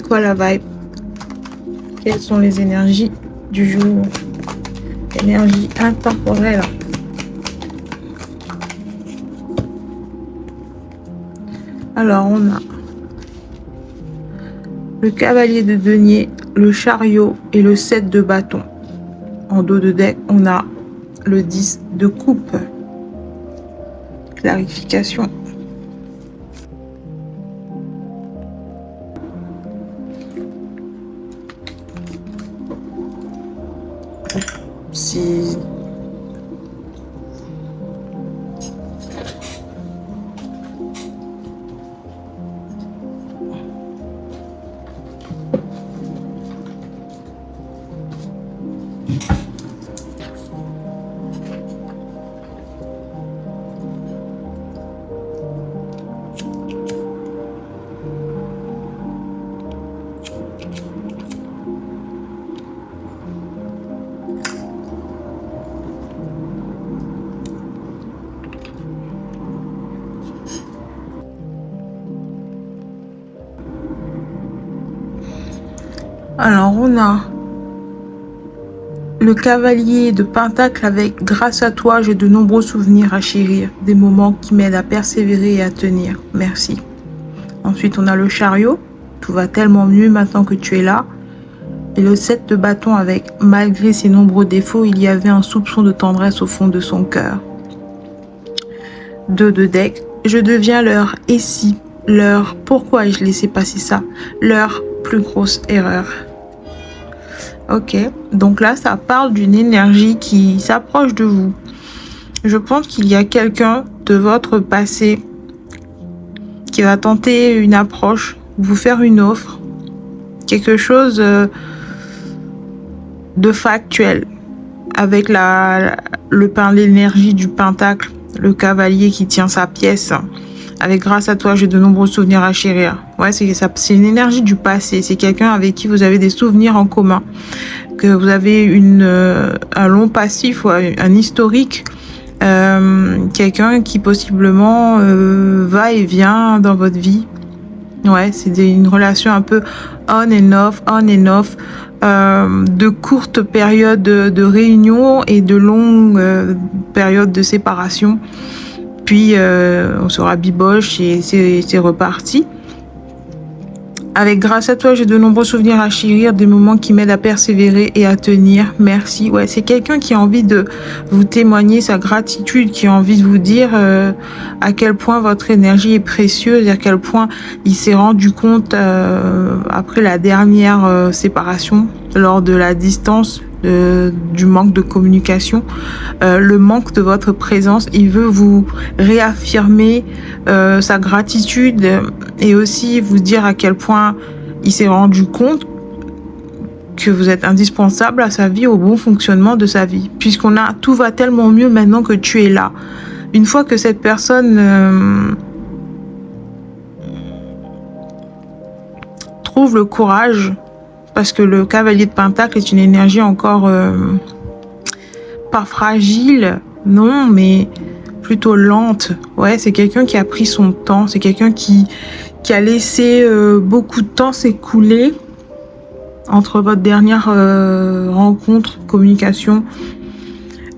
quoi la vibe? Quelles sont les énergies du jour? Énergie intemporelle. Alors, on a le cavalier de denier, le chariot et le 7 de bâton. En dos de deck, on a le 10 de coupe. Clarification. Si alors, on a le cavalier de pentacle avec grâce à toi, j'ai de nombreux souvenirs à chérir, des moments qui m'aident à persévérer et à tenir. Merci. Ensuite, on a le chariot. Tout va tellement mieux maintenant que tu es là. Et le 7 de bâton avec malgré ses nombreux défauts, il y avait un soupçon de tendresse au fond de son cœur. 2 de deck. Je deviens leur et si, leur pourquoi ai-je laissé passer ça, leur plus grosse erreur. Ok, donc là, ça parle d'une énergie qui s'approche de vous. Je pense qu'il y a quelqu'un de votre passé qui va tenter une approche, vous faire une offre, quelque chose de factuel, avec l'énergie du pentacle, le cavalier qui tient sa pièce. Avec grâce à toi, j'ai de nombreux souvenirs à chérir. Ouais, c'est une énergie du passé. C'est quelqu'un avec qui vous avez des souvenirs en commun. Que vous avez un long passif ou un historique. Quelqu'un qui possiblement va et vient dans votre vie. Ouais, c'est une relation un peu on and off. De courtes périodes de réunion et de longues périodes de séparation. Puis on se rabiboche et c'est reparti. Avec grâce à toi, j'ai de nombreux souvenirs à chérir, des moments qui m'aident à persévérer et à tenir. Merci. Ouais, c'est quelqu'un qui a envie de vous témoigner sa gratitude, qui a envie de vous dire à quel point votre énergie est précieuse, à quel point il s'est rendu compte après la dernière séparation, lors de la distance, du manque de communication, le manque de votre présence. Il veut vous réaffirmer sa gratitude et aussi vous dire à quel point il s'est rendu compte que vous êtes indispensable à sa vie, au bon fonctionnement de sa vie, tout va tellement mieux maintenant que tu es là. Une fois que cette personne trouve le courage, parce que le cavalier de pentacle est une énergie encore pas fragile, non, mais plutôt lente. Ouais, c'est quelqu'un qui a pris son temps, c'est quelqu'un qui a laissé beaucoup de temps s'écouler entre votre dernière rencontre, communication.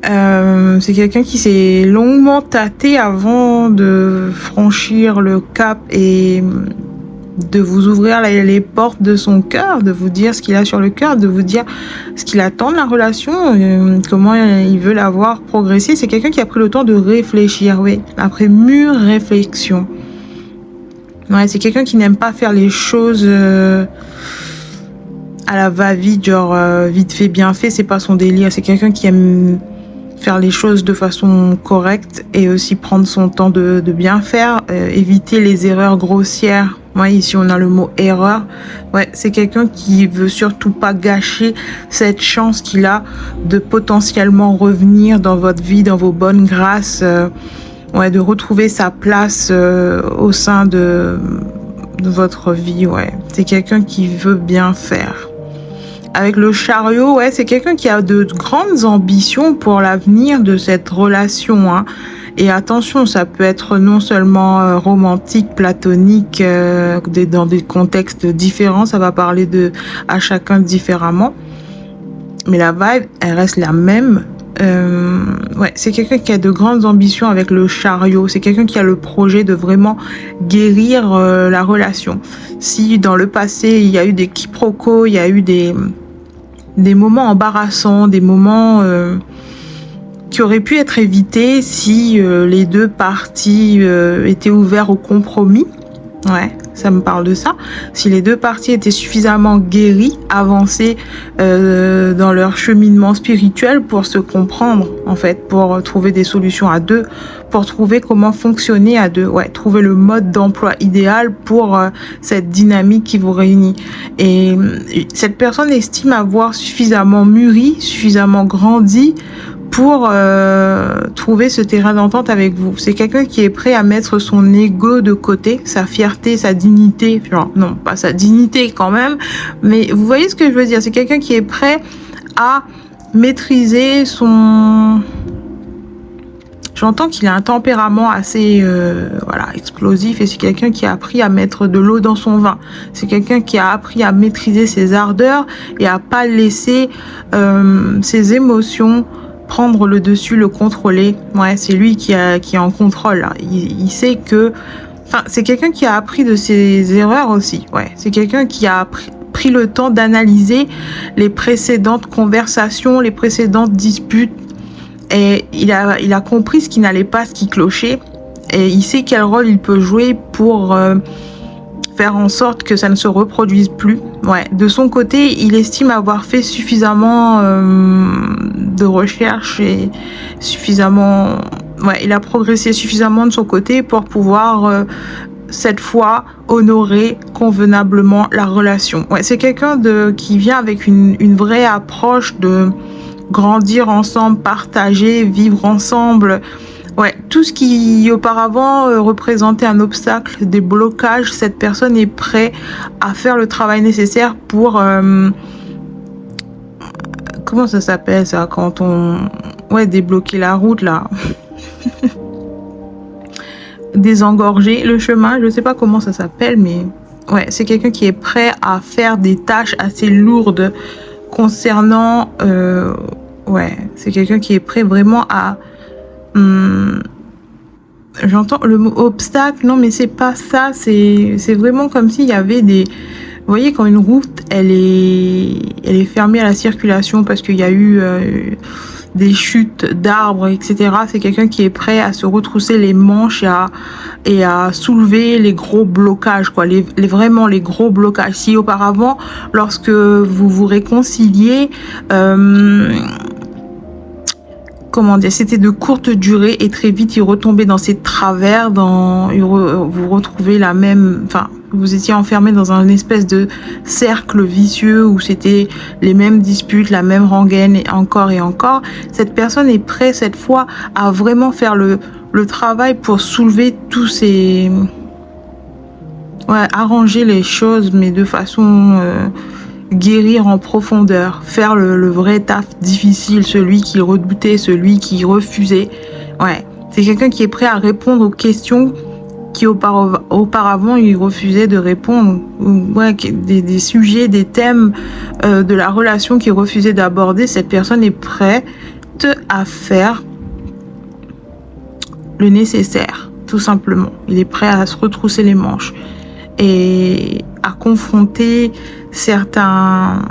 C'est quelqu'un qui s'est longuement tâté avant de franchir le cap et de vous ouvrir les portes de son cœur, de vous dire ce qu'il a sur le cœur, de vous dire ce qu'il attend de la relation, comment il veut la voir progresser. C'est quelqu'un qui a pris le temps de réfléchir, oui, après mûre réflexion. Ouais, c'est quelqu'un qui n'aime pas faire les choses à la va-vite, genre vite fait, bien fait, c'est pas son délire. C'est quelqu'un qui aime faire les choses de façon correcte et aussi prendre son temps de bien faire, éviter les erreurs grossières. Ouais, ici on a le mot erreur. Ouais, c'est quelqu'un qui veut surtout pas gâcher cette chance qu'il a de potentiellement revenir dans votre vie, dans vos bonnes grâces, ouais, de retrouver sa place au sein de votre vie. Ouais, c'est quelqu'un qui veut bien faire. Avec le chariot, ouais, c'est quelqu'un qui a de grandes ambitions pour l'avenir de cette relation, hein. Et attention, ça peut être non seulement romantique, platonique, dans des contextes différents, ça va parler à chacun différemment. Mais la vibe, elle reste la même. Ouais, c'est quelqu'un qui a de grandes ambitions avec le chariot. C'est quelqu'un qui a le projet de vraiment guérir la relation. Si dans le passé, il y a eu des quiproquos, il y a eu des moments embarrassants, des moments qui auraient pu être évités si les deux parties étaient ouverts au compromis. Ouais, ça me parle de ça. Si les deux parties étaient suffisamment guéries, avancées dans leur cheminement spirituel pour se comprendre, en fait, pour trouver des solutions à deux, pour trouver comment fonctionner à deux, ouais, trouver le mode d'emploi idéal pour cette dynamique qui vous réunit. Et cette personne estime avoir suffisamment mûri, suffisamment grandi pour trouver ce terrain d'entente avec vous. C'est quelqu'un qui est prêt à mettre son ego de côté, sa fierté, sa dignité, genre, non, pas sa dignité quand même, mais vous voyez ce que je veux dire, c'est quelqu'un qui est prêt à maîtriser son... J'entends qu'il a un tempérament assez voilà, explosif et c'est quelqu'un qui a appris à mettre de l'eau dans son vin. C'est quelqu'un qui a appris à maîtriser ses ardeurs et à pas laisser ses émotions prendre le dessus, le contrôler. Ouais, c'est lui qui est en contrôle là. Il sait que... Enfin, c'est quelqu'un qui a appris de ses erreurs aussi. Ouais, c'est quelqu'un qui a pris le temps d'analyser les précédentes conversations, les précédentes disputes. Et il a compris ce qui n'allait pas, ce qui clochait. Et il sait quel rôle il peut jouer pour faire en sorte que ça ne se reproduise plus. Ouais. De son côté, il estime avoir fait suffisamment de recherches et suffisamment... Ouais, il a progressé suffisamment de son côté pour pouvoir cette fois honorer convenablement la relation. Ouais, c'est quelqu'un qui vient avec une vraie approche de grandir ensemble, partager, vivre ensemble. Ouais, tout ce qui auparavant représentait un obstacle, des blocages, cette personne est prête à faire le travail nécessaire pour... comment ça s'appelle ça quand on... Ouais, débloquer la route là. Désengorger le chemin, je sais pas comment ça s'appelle, mais... Ouais, c'est quelqu'un qui est prêt à faire des tâches assez lourdes concernant... ouais, c'est quelqu'un qui est prêt vraiment à... j'entends le mot obstacle, non mais c'est pas ça, c'est vraiment comme s'il y avait des... Vous voyez quand une route, elle est fermée à la circulation parce qu'il y a eu des chutes d'arbres, etc. C'est quelqu'un qui est prêt à se retrousser les manches et à soulever les gros blocages, quoi, vraiment les gros blocages. Si auparavant, lorsque vous vous réconciliez, comment dire, c'était de courte durée et très vite il retombait dans ses travers, vous retrouvez la même, enfin vous étiez enfermé dans un espèce de cercle vicieux où c'était les mêmes disputes, la même rengaine et encore et encore. Cette personne est prête cette fois à vraiment faire le travail pour soulever tous ces... Ouais, arranger les choses mais de façon... guérir en profondeur, faire le vrai taf difficile, celui qui redoutait, celui qui refusait. Ouais, c'est quelqu'un qui est prêt à répondre aux questions qui auparavant il refusait de répondre. Ouais, des sujets, des thèmes de la relation qu'il refusait d'aborder. Cette personne est prête à faire le nécessaire, tout simplement. Il est prêt à se retrousser les manches et à confronter certains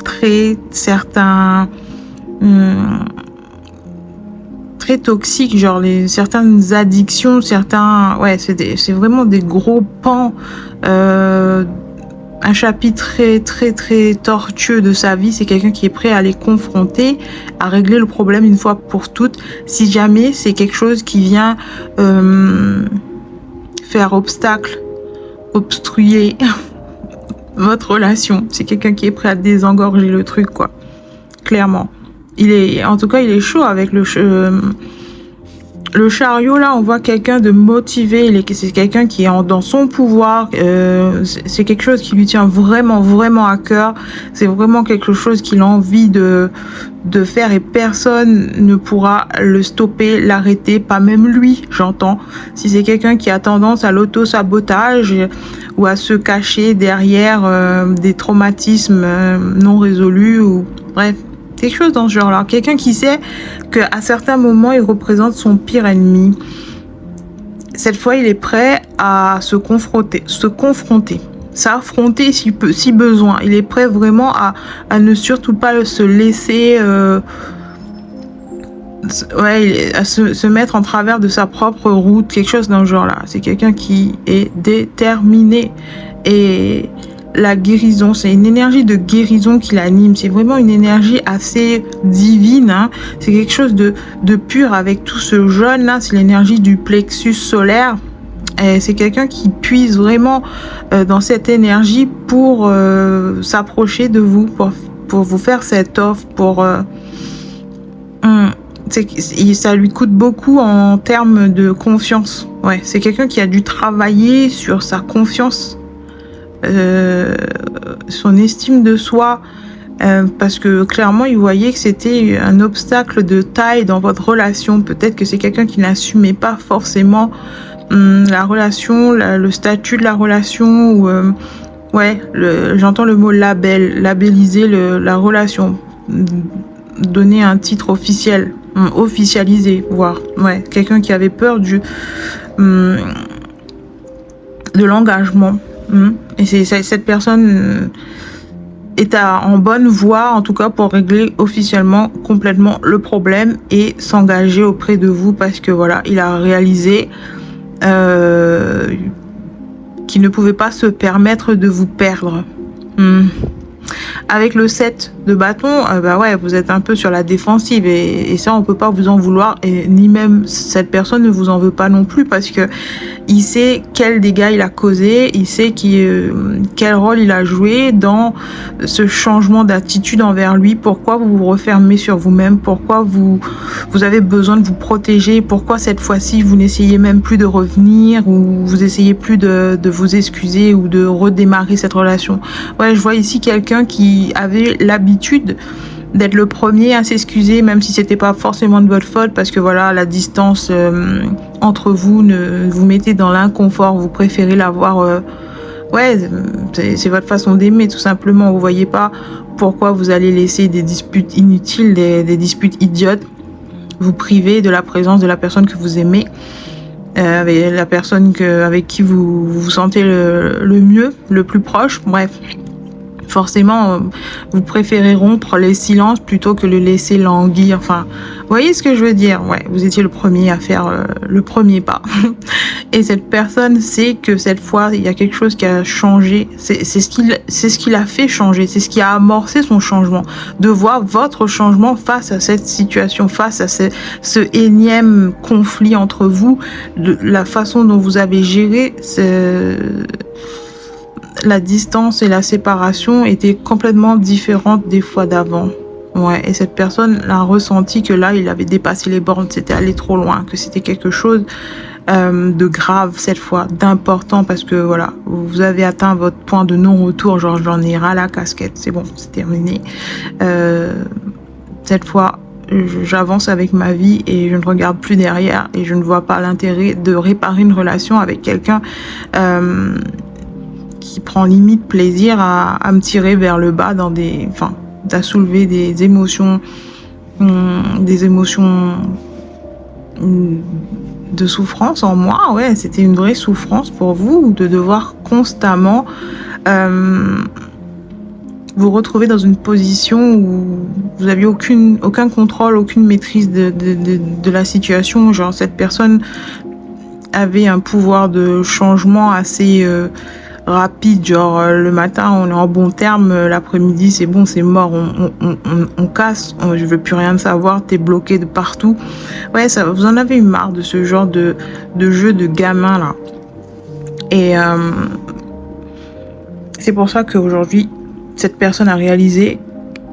traits, certains traits toxiques, genre certaines addictions, certains... Ouais, c'est vraiment des gros pans, un chapitre très tortueux de sa vie. C'est quelqu'un qui est prêt à les confronter, à régler le problème une fois pour toutes, si jamais c'est quelque chose qui vient faire obstacle, obstruer votre relation. C'est quelqu'un qui est prêt à désengorger le truc, quoi. Clairement. En tout cas, il est chaud avec Le chariot, là, on voit quelqu'un de motivé. C'est quelqu'un qui est dans son pouvoir. C'est quelque chose qui lui tient vraiment, vraiment à cœur. C'est vraiment quelque chose qu'il a envie de faire et personne ne pourra le stopper, l'arrêter, pas même lui, j'entends. Si c'est quelqu'un qui a tendance à l'auto-sabotage ou à se cacher derrière des traumatismes non résolus ou bref, quelque chose dans ce genre-là. Quelqu'un qui sait qu'à certains moments, il représente son pire ennemi. Cette fois, il est prêt à se confronter, s'affronter si besoin. Il est prêt vraiment à ne surtout pas se laisser... à se mettre en travers de sa propre route, quelque chose dans ce genre-là. C'est quelqu'un qui est déterminé. Et la guérison, c'est une énergie de guérison qui l'anime. C'est vraiment une énergie assez divine. Hein. C'est quelque chose de pur avec tout ce jaune-là. C'est l'énergie du plexus solaire. Et c'est quelqu'un qui puise vraiment dans cette énergie pour s'approcher de vous, pour vous faire cette offre, ça lui coûte beaucoup en termes de confiance. Ouais, c'est quelqu'un qui a dû travailler sur sa confiance, son estime de soi, parce que clairement, il voyait que c'était un obstacle de taille dans votre relation. Peut-être que c'est quelqu'un qui n'assumait pas forcément la relation, le statut de la relation, ou j'entends le mot labelliser la relation, donner un titre officiel, officialisé, voire quelqu'un qui avait peur de l'engagement. Et cette personne est en bonne voie, en tout cas pour régler officiellement complètement le problème et s'engager auprès de vous, parce que voilà, il a réalisé qu'il ne pouvait pas se permettre de vous perdre. Avec le 7 de bâton, vous êtes un peu sur la défensive et ça, on peut pas vous en vouloir, et ni même cette personne ne vous en veut pas non plus, parce que il sait quel dégât il a causé, il sait quel rôle il a joué dans ce changement d'attitude envers lui. Pourquoi vous vous refermez sur vous-même, pourquoi vous avez besoin de vous protéger, pourquoi cette fois-ci vous n'essayez même plus de revenir, ou vous essayez plus de vous excuser ou de redémarrer cette relation. Je vois ici quelqu'un qui avait l'habitude d'être le premier à s'excuser, même si c'était pas forcément de votre faute, parce que voilà, la distance entre vous vous mettez dans l'inconfort, vous préférez l'avoir. C'est votre façon d'aimer, tout simplement. Vous voyez pas pourquoi vous allez laisser des disputes inutiles, des disputes idiotes, vous priver de la présence de la personne que vous aimez, avec la personne avec qui vous vous sentez le mieux, le plus proche. Bref. Forcément, vous préférez rompre les silences plutôt que le laisser languir. Enfin, vous voyez ce que je veux dire? Vous étiez le premier à faire le premier pas. Et cette personne sait que cette fois, il y a quelque chose qui a changé. C'est ce qui l'a fait changer. C'est ce qui a amorcé son changement. De voir votre changement face à cette situation, face à ce énième conflit entre vous, la façon dont vous avez géré la distance et la séparation étaient complètement différentes des fois d'avant. Et cette personne a ressenti que là, il avait dépassé les bornes, c'était allé trop loin, que c'était quelque chose de grave cette fois, d'important, parce que voilà, vous avez atteint votre point de non-retour, genre j'en ai ras la casquette, c'est bon, c'est terminé. Cette fois, j'avance avec ma vie et je ne regarde plus derrière et je ne vois pas l'intérêt de réparer une relation avec quelqu'un qui prend limite plaisir à me tirer vers le bas à soulever des émotions de souffrance en moi. C'était une vraie souffrance pour vous de devoir constamment vous retrouver dans une position où vous aviez aucun contrôle, aucune maîtrise de la situation. Genre, cette personne avait un pouvoir de changement assez rapide, genre le matin on est en bon terme, l'après-midi c'est bon, c'est mort, on casse, je veux plus rien savoir, t'es bloqué de partout. Ça, vous en avez eu marre de ce genre de jeu de gamin là. Et c'est pour ça qu'aujourd'hui cette personne a réalisé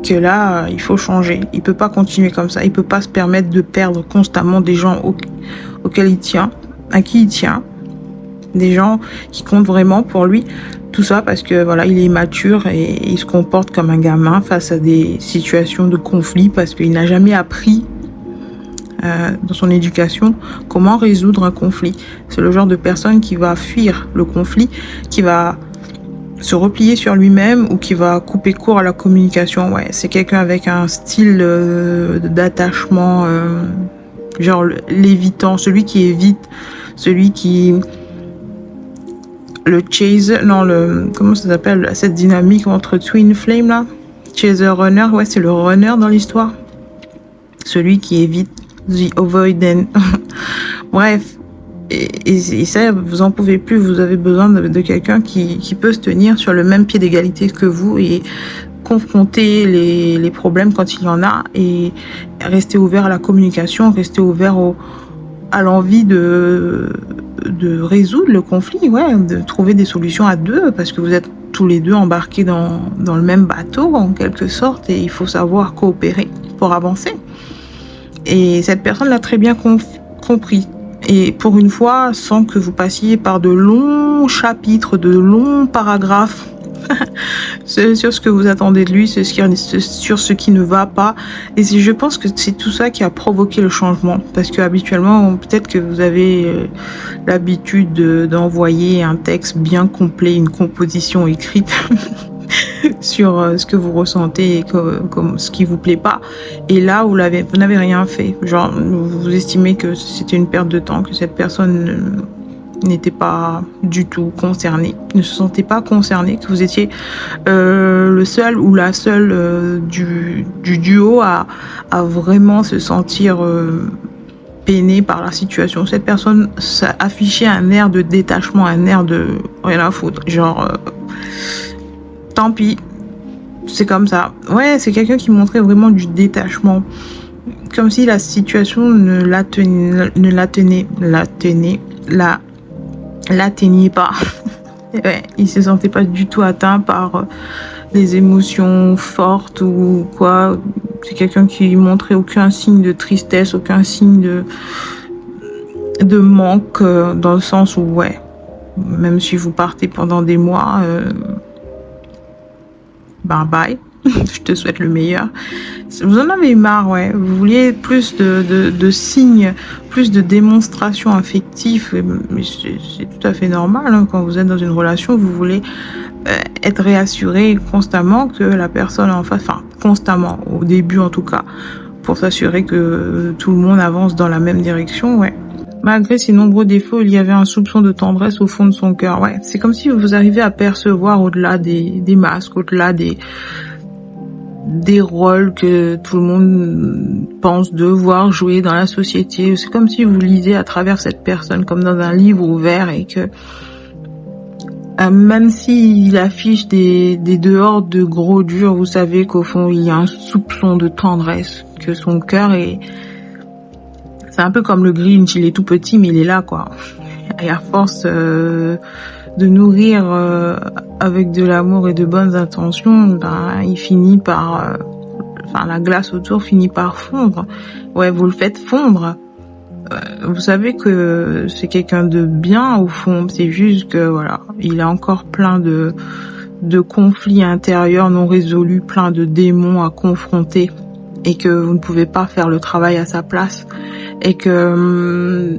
que là il faut changer. Il peut pas continuer comme ça, il peut pas se permettre de perdre constamment des gens auxquels il tient, à qui il tient, des gens qui comptent vraiment pour lui. Tout ça parce que voilà, il est immature et il se comporte comme un gamin face à des situations de conflit parce qu'il n'a jamais appris dans son éducation comment résoudre un conflit. C'est le genre de personne qui va fuir le conflit, qui va se replier sur lui-même ou qui va couper court à la communication. Ouais, c'est quelqu'un avec un style d'attachement genre l'évitant, celui qui évite, celui qui le chase, non, comment ça s'appelle, cette dynamique entre Twin Flame là, chaser runner, ouais, c'est le runner dans l'histoire, celui qui évite, the avoidant. Bref, et ça, vous en pouvez plus, vous avez besoin de quelqu'un qui peut se tenir sur le même pied d'égalité que vous et confronter les problèmes quand il y en a et rester ouvert à la communication, rester ouvert à l'envie de résoudre le conflit, ouais, de trouver des solutions à deux, parce que vous êtes tous les deux embarqués dans le même bateau, en quelque sorte, et il faut savoir coopérer pour avancer. Et cette personne l'a très bien compris. Et pour une fois, sans que vous passiez par de longs chapitres, de longs paragraphes, sur ce que vous attendez de lui, sur ce qui ne va pas. Et je pense que c'est tout ça qui a provoqué le changement. Parce que habituellement, peut-être que vous avez l'habitude d'envoyer un texte bien complet, une composition écrite sur ce que vous ressentez et comme ce qui vous plaît pas. Et là, vous n'avez rien fait. Genre, vous estimez que c'était une perte de temps, que cette personne n'était pas du tout concerné, ne se sentait pas concerné, que vous étiez le seul ou la seule du duo à vraiment se sentir peiné par la situation. Cette personne affichait un air de détachement, un air de rien à foutre, genre tant pis, c'est comme ça. Ouais, c'est quelqu'un qui montrait vraiment du détachement, comme si la situation ne l'atteignait pas. Ouais, il se sentait pas du tout atteint par des émotions fortes ou quoi. C'est quelqu'un qui montrait aucun signe de tristesse, aucun signe de manque, dans le sens où, ouais, même si vous partez pendant des mois, bye bye. Je te souhaite le meilleur. Vous en avez marre, ouais. Vous vouliez plus de signes, plus de démonstrations affectives. Mais c'est tout à fait normal, hein. Quand vous êtes dans une relation, vous voulez être réassuré constamment que la personne en face, enfin constamment, au début en tout cas, pour s'assurer que tout le monde avance dans la même direction, ouais. Malgré ses nombreux défauts, il y avait un soupçon de tendresse au fond de son cœur. Ouais, c'est comme si vous arrivez à percevoir au-delà des masques, au-delà des rôles que tout le monde pense devoir jouer dans la société. C'est comme si vous lisez à travers cette personne, comme dans un livre ouvert, et que même s'il affiche des dehors de gros durs, vous savez qu'au fond, il y a un soupçon de tendresse, que son cœur est... C'est un peu comme le Grinch, il est tout petit, mais il est là, quoi. Et à force de nourrir avec de l'amour et de bonnes intentions, ben, il finit par... la glace autour finit par fondre. Ouais, vous le faites fondre. Vous savez que c'est quelqu'un de bien, au fond. C'est juste que, voilà, il a encore plein de conflits intérieurs non résolus, plein de démons à confronter, et que vous ne pouvez pas faire le travail à sa place. Et que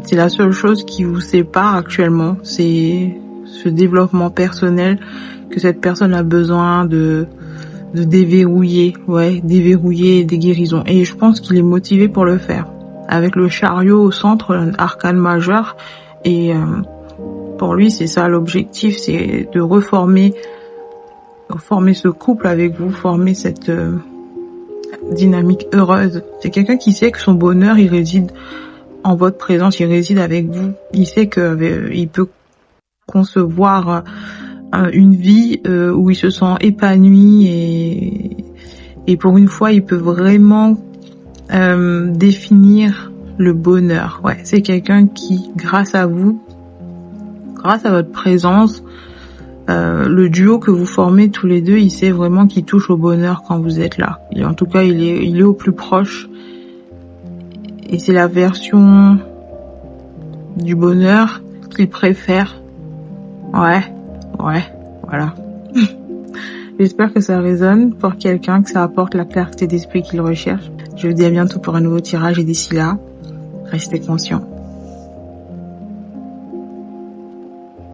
c'est la seule chose qui vous sépare actuellement, c'est ce développement personnel que cette personne a besoin de déverrouiller, ouais, déverrouiller des guérisons. Et je pense qu'il est motivé pour le faire. Avec le chariot au centre, l'arcane majeur, et pour lui c'est ça l'objectif, c'est de reformer ce couple avec vous, former cette dynamique heureuse. C'est quelqu'un qui sait que son bonheur, il réside en votre présence, il réside avec vous. Il sait que il peut concevoir une vie où il se sent épanoui, et pour une fois, il peut vraiment définir le bonheur. Ouais, c'est quelqu'un qui, grâce à vous, grâce à votre présence, le duo que vous formez tous les deux, il sait vraiment qu'il touche au bonheur quand vous êtes là. Et en tout cas, il est au plus proche. Et c'est la version du bonheur qu'il préfère. Ouais, voilà. J'espère que ça résonne pour quelqu'un, que ça apporte la clarté d'esprit qu'il recherche. Je vous dis à bientôt pour un nouveau tirage et d'ici là, restez conscients.